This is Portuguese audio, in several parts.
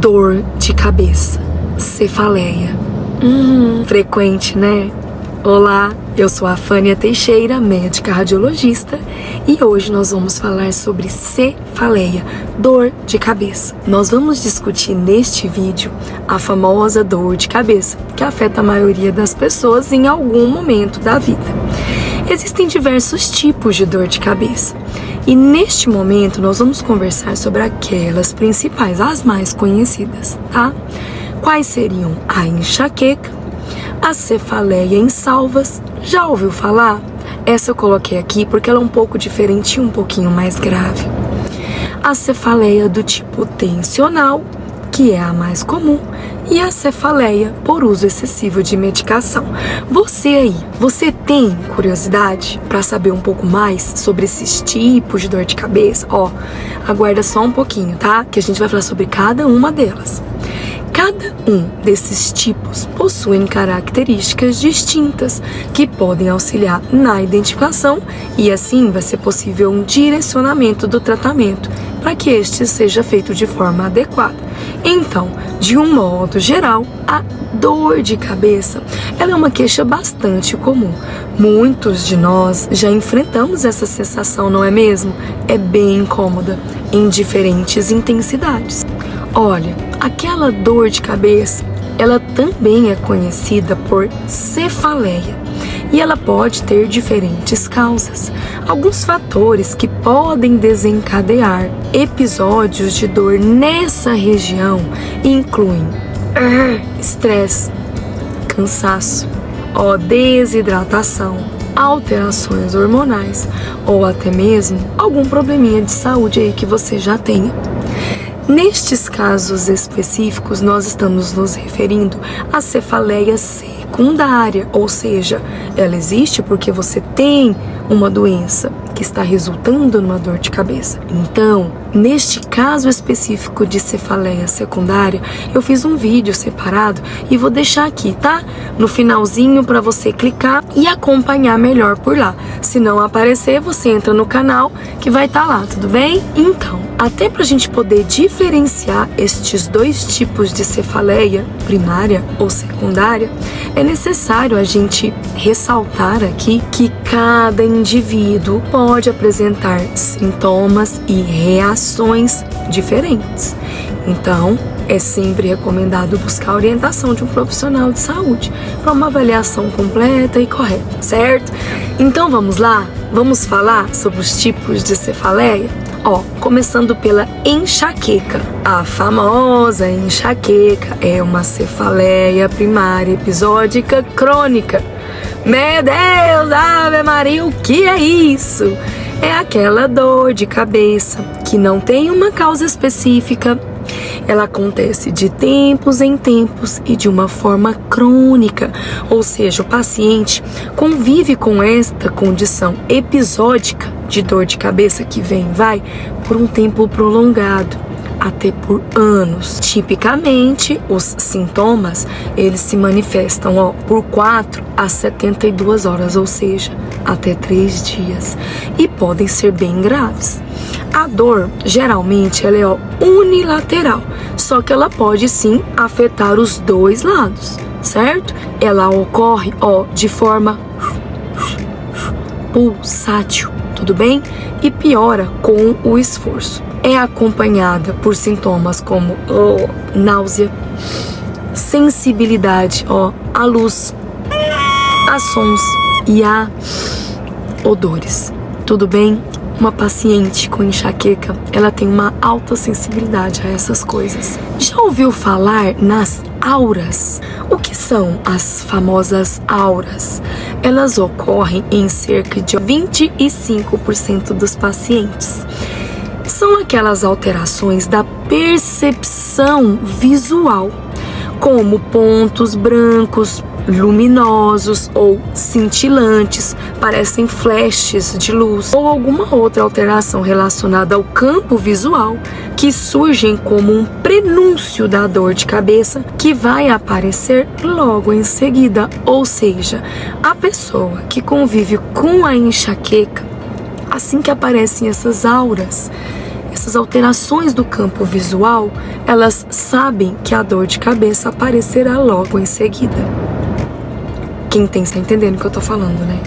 Dor de cabeça, cefaleia. Frequente, né? Olá, eu sou a Fânia Teixeira, médica radiologista, e hoje nós vamos falar sobre cefaleia, dor de cabeça. Nós vamos discutir neste vídeo a famosa dor de cabeça, que afeta a maioria das pessoas em algum momento da vida. Existem diversos tipos de dor de cabeça, e neste momento nós vamos conversar sobre aquelas principais, as mais conhecidas, tá? Quais seriam a enxaqueca, a cefaleia em salvas. Já ouviu falar? Essa eu coloquei aqui porque ela é um pouco diferente e um pouquinho mais grave. A cefaleia do tipo tensional, que é a mais comum, e a cefaleia por uso excessivo de medicação. Você tem curiosidade para saber um pouco mais sobre esses tipos de dor de cabeça? Aguarda só um pouquinho, tá? Que a gente vai falar sobre cada uma delas. Cada um desses tipos possuem características distintas que podem auxiliar na identificação e assim vai ser possível um direcionamento do tratamento para que este seja feito de forma adequada. Então, de um modo geral, a dor de cabeça ela é uma queixa bastante comum. Muitos de nós já enfrentamos essa sensação, não é mesmo? É bem incômoda, em diferentes intensidades. Olha, aquela dor de cabeça, ela também é conhecida por cefaleia e ela pode ter diferentes causas. Alguns fatores que podem desencadear episódios de dor nessa região incluem estresse, cansaço, desidratação, alterações hormonais ou até mesmo algum probleminha de saúde aí que você já tenha. Nestes casos específicos, nós estamos nos referindo à cefaleia secundária, ou seja, ela existe porque você tem uma doença que está resultando numa dor de cabeça. Então, neste caso específico de cefaleia secundária, eu fiz um vídeo separado e vou deixar aqui, tá? No finalzinho para você clicar e acompanhar melhor por lá. Se não aparecer, você entra no canal que vai estar lá, tudo bem? Então, até para a gente poder diferenciar estes dois tipos de cefaleia, primária ou secundária, é necessário a gente ressaltar aqui que cada indivíduo pode apresentar sintomas e reações diferentes. Então, é sempre recomendado buscar a orientação de um profissional de saúde para uma avaliação completa e correta, certo? Então vamos lá? Vamos falar sobre os tipos de cefaleia? Começando pela enxaqueca. A famosa enxaqueca é uma cefaleia primária episódica crônica. Meu Deus, Ave Maria, o que é isso? É aquela dor de cabeça que não tem uma causa específica. Ela acontece de tempos em tempos e de uma forma crônica, ou seja, o paciente convive com esta condição episódica de dor de cabeça que vem e vai por um tempo prolongado, até por anos. Tipicamente, os sintomas, eles se manifestam por 4 a 72 horas, ou seja, até 3 dias, e podem ser bem graves. A dor, geralmente, ela é unilateral, só que ela pode sim afetar os dois lados, certo? Ela ocorre, de forma pulsátil, tudo bem? E piora com o esforço. É acompanhada por sintomas como náusea, sensibilidade à luz, a sons e a odores, tudo bem? Uma paciente com enxaqueca, ela tem uma alta sensibilidade a essas coisas. Já ouviu falar nas auras? O que são as famosas auras? Elas ocorrem em cerca de 25% dos pacientes. São aquelas alterações da percepção visual, como pontos brancos, luminosos ou cintilantes, parecem flashes de luz, ou alguma outra alteração relacionada ao campo visual que surgem como um prenúncio da dor de cabeça que vai aparecer logo em seguida. Ou seja, a pessoa que convive com a enxaqueca, assim que aparecem essas auras, essas alterações do campo visual, elas sabem que a dor de cabeça aparecerá logo em seguida. Quem está entendendo o que eu tô falando, né?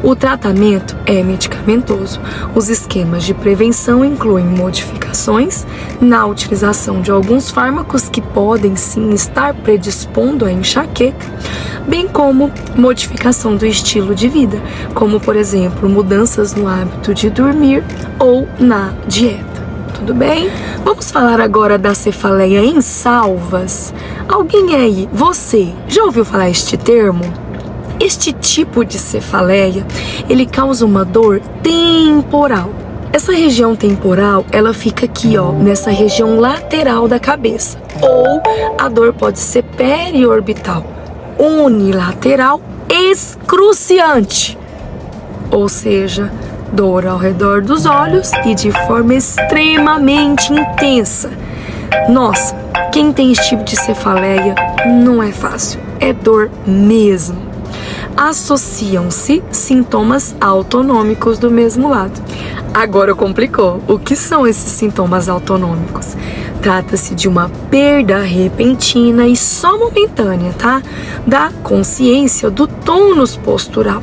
O tratamento é medicamentoso. Os esquemas de prevenção incluem modificações na utilização de alguns fármacos que podem sim estar predispondo à enxaqueca, bem como modificação do estilo de vida, como por exemplo, mudanças no hábito de dormir ou na dieta. Tudo bem? Vamos falar agora da cefaleia em salvas. Alguém aí, você, já ouviu falar este termo? Este tipo de cefaleia, ele causa uma dor temporal. Essa região temporal, ela fica aqui, ó, nessa região lateral da cabeça. Ou a dor pode ser periorbital, unilateral, excruciante. Ou seja, dor ao redor dos olhos e de forma extremamente intensa. Nossa, quem tem esse tipo de cefaleia não é fácil, é dor mesmo. Associam-se sintomas autonômicos do mesmo lado. Agora complicou. O que são esses sintomas autonômicos? Trata-se de uma perda repentina e só momentânea, tá? Da consciência do tônus postural.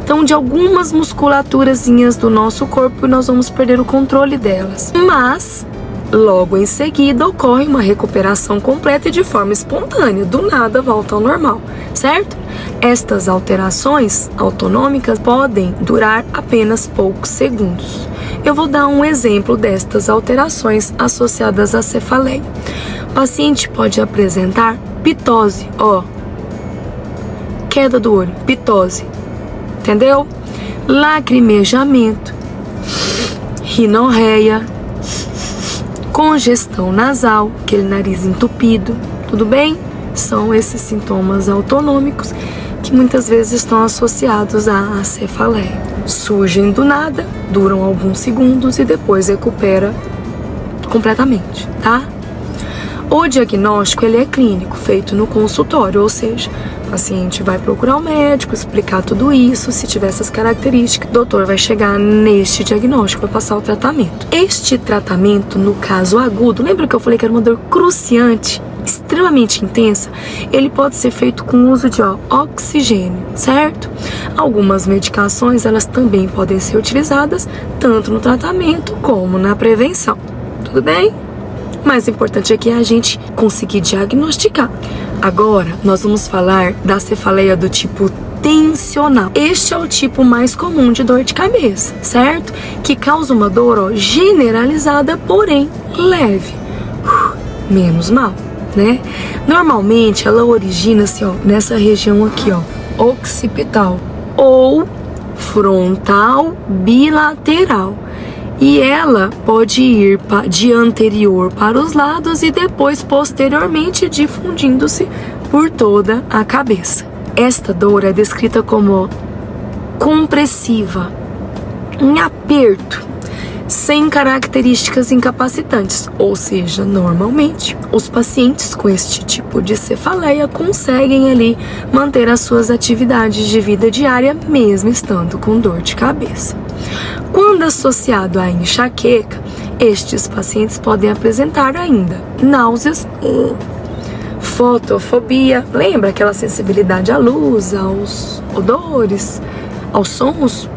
Então, de algumas musculaturazinhas do nosso corpo, nós vamos perder o controle delas. Mas logo em seguida ocorre uma recuperação completa e de forma espontânea, do nada volta ao normal, certo? Estas alterações autonômicas podem durar apenas poucos segundos. Eu vou dar um exemplo destas alterações associadas à cefaleia. O paciente pode apresentar pitose, queda do olho, pitose, entendeu? Lacrimejamento, rinorreia, congestão nasal, aquele nariz entupido, tudo bem? São esses sintomas autonômicos que muitas vezes estão associados à cefaleia. Surgem do nada, duram alguns segundos e depois recupera completamente, tá? O diagnóstico, ele é clínico, feito no consultório, ou seja, o paciente vai procurar o médico, explicar tudo isso, se tiver essas características, o doutor vai chegar neste diagnóstico, vai passar o tratamento. Este tratamento, no caso agudo, lembra que eu falei que era uma dor cruciante, extremamente intensa? Ele pode ser feito com o uso de oxigênio, certo? Algumas medicações, elas também podem ser utilizadas tanto no tratamento como na prevenção, tudo bem? O mais importante aqui é a gente conseguir diagnosticar. Agora, nós vamos falar da cefaleia do tipo tensional. Este é o tipo mais comum de dor de cabeça, certo? Que causa uma dor generalizada, porém leve. Menos mal, né? Normalmente, ela origina-se nessa região aqui, occipital ou frontal bilateral. E ela pode ir de anterior para os lados e depois posteriormente difundindo-se por toda a cabeça. Esta dor é descrita como compressiva, em aperto, sem características incapacitantes, ou seja, normalmente os pacientes com este tipo de cefaleia conseguem ali manter as suas atividades de vida diária mesmo estando com dor de cabeça. Quando associado à enxaqueca, estes pacientes podem apresentar ainda náuseas, fotofobia, lembra aquela sensibilidade à luz, aos odores, aos sons?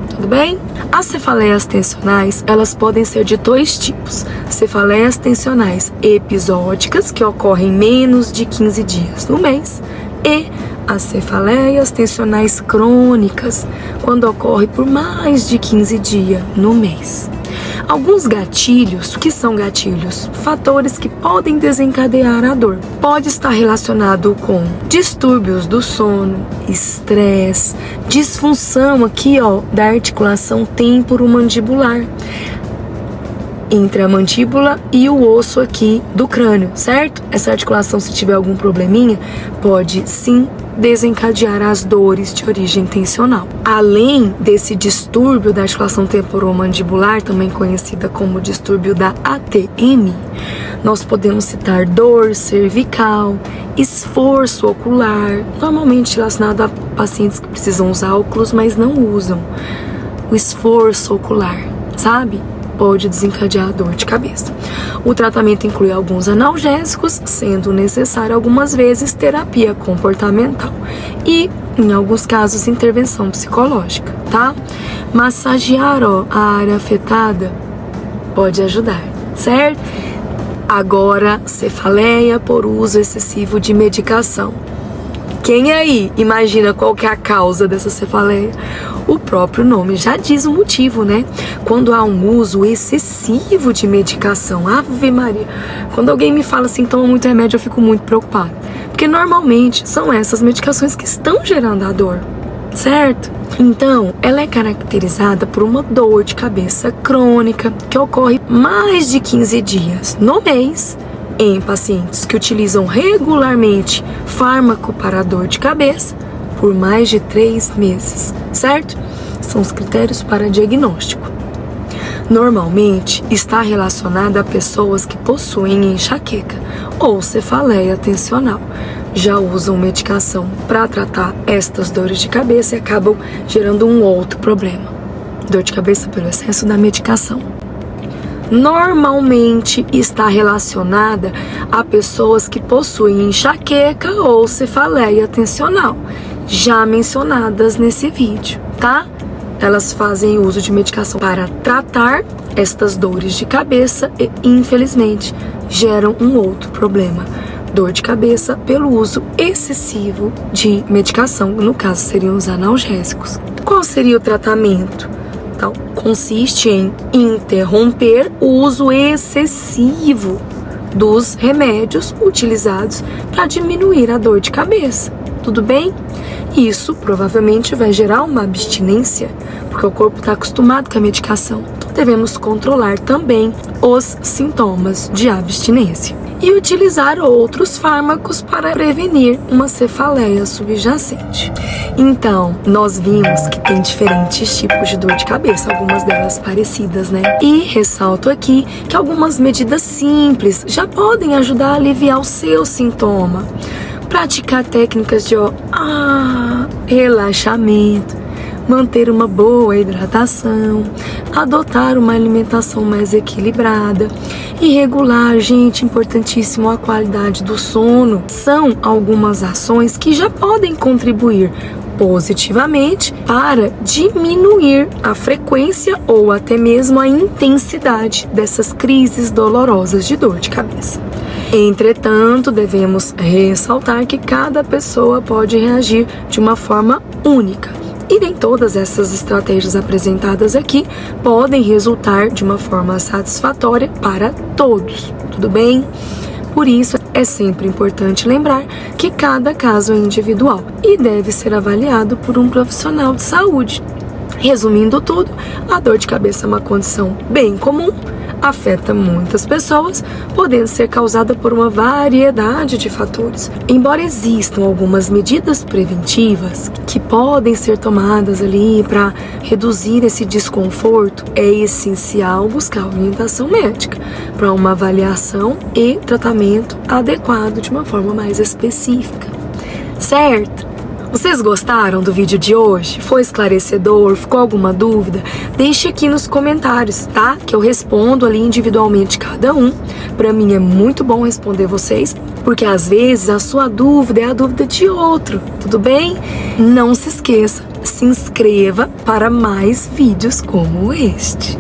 Tudo bem? As cefaleias tensionais, elas podem ser de dois tipos. Cefaleias tensionais episódicas, que ocorrem menos de 15 dias no mês, e as cefaleias tensionais crônicas, quando ocorre por mais de 15 dias no mês. Alguns gatilhos, o que são gatilhos? Fatores que podem desencadear a dor. Pode estar relacionado com distúrbios do sono, estresse, disfunção aqui, da articulação temporomandibular, entre a mandíbula e o osso aqui do crânio, certo? Essa articulação, se tiver algum probleminha, pode sim desencadear as dores de origem tensional. Além desse distúrbio da articulação temporomandibular, também conhecida como distúrbio da ATM, nós podemos citar dor cervical, esforço ocular, normalmente relacionado a pacientes que precisam usar óculos, mas não usam. O esforço ocular, sabe? pode desencadear dor de cabeça. O tratamento inclui alguns analgésicos, sendo necessário algumas vezes terapia comportamental e, em alguns casos, intervenção psicológica, tá? Massagear a área afetada pode ajudar, certo? Agora, cefaleia por uso excessivo de medicação. Quem aí imagina qual que é a causa dessa cefaleia? O próprio nome já diz o motivo, né? Quando há um uso excessivo de medicação. Ave Maria. Quando alguém me fala assim, toma muito remédio, eu fico muito preocupada. Porque normalmente são essas medicações que estão gerando a dor, certo? Então, ela é caracterizada por uma dor de cabeça crônica que ocorre mais de 15 dias no mês em pacientes que utilizam regularmente fármaco para dor de cabeça por mais de 3 meses, certo? São os critérios para diagnóstico. Normalmente está relacionada a pessoas que possuem enxaqueca ou cefaleia tensional. Já usam medicação para tratar estas dores de cabeça e acabam gerando um outro problema. Dor de cabeça pelo excesso da medicação. Normalmente está relacionada a pessoas que possuem enxaqueca ou cefaleia tensional, já mencionadas nesse vídeo, tá? Elas fazem uso de medicação para tratar estas dores de cabeça e, infelizmente, geram um outro problema. Dor de cabeça pelo uso excessivo de medicação, no caso seriam os analgésicos. Qual seria o tratamento? Então, consiste em interromper o uso excessivo dos remédios utilizados para diminuir a dor de cabeça. Tudo bem? Isso provavelmente vai gerar uma abstinência, porque o corpo está acostumado com a medicação. Então, devemos controlar também os sintomas de abstinência e utilizar outros fármacos para prevenir uma cefaleia subjacente. Então, nós vimos que tem diferentes tipos de dor de cabeça, algumas delas parecidas, né? E ressalto aqui que algumas medidas simples já podem ajudar a aliviar o seu sintoma. Praticar técnicas de relaxamento, manter uma boa hidratação, adotar uma alimentação mais equilibrada e regular, gente, importantíssimo, a qualidade do sono. São algumas ações que já podem contribuir positivamente para diminuir a frequência ou até mesmo a intensidade dessas crises dolorosas de dor de cabeça. Entretanto, devemos ressaltar que cada pessoa pode reagir de uma forma única. E nem todas essas estratégias apresentadas aqui podem resultar de uma forma satisfatória para todos, tudo bem? Por isso, é sempre importante lembrar que cada caso é individual e deve ser avaliado por um profissional de saúde. Resumindo tudo, a dor de cabeça é uma condição bem comum, afeta muitas pessoas, podendo ser causada por uma variedade de fatores. Embora existam algumas medidas preventivas que podem ser tomadas ali para reduzir esse desconforto, é essencial buscar orientação médica para uma avaliação e tratamento adequado de uma forma mais específica, certo? Vocês gostaram do vídeo de hoje? Foi esclarecedor? Ficou alguma dúvida? Deixe aqui nos comentários, tá? Que eu respondo ali individualmente cada um. Pra mim é muito bom responder vocês, porque às vezes a sua dúvida é a dúvida de outro, tudo bem? Não se esqueça, se inscreva para mais vídeos como este.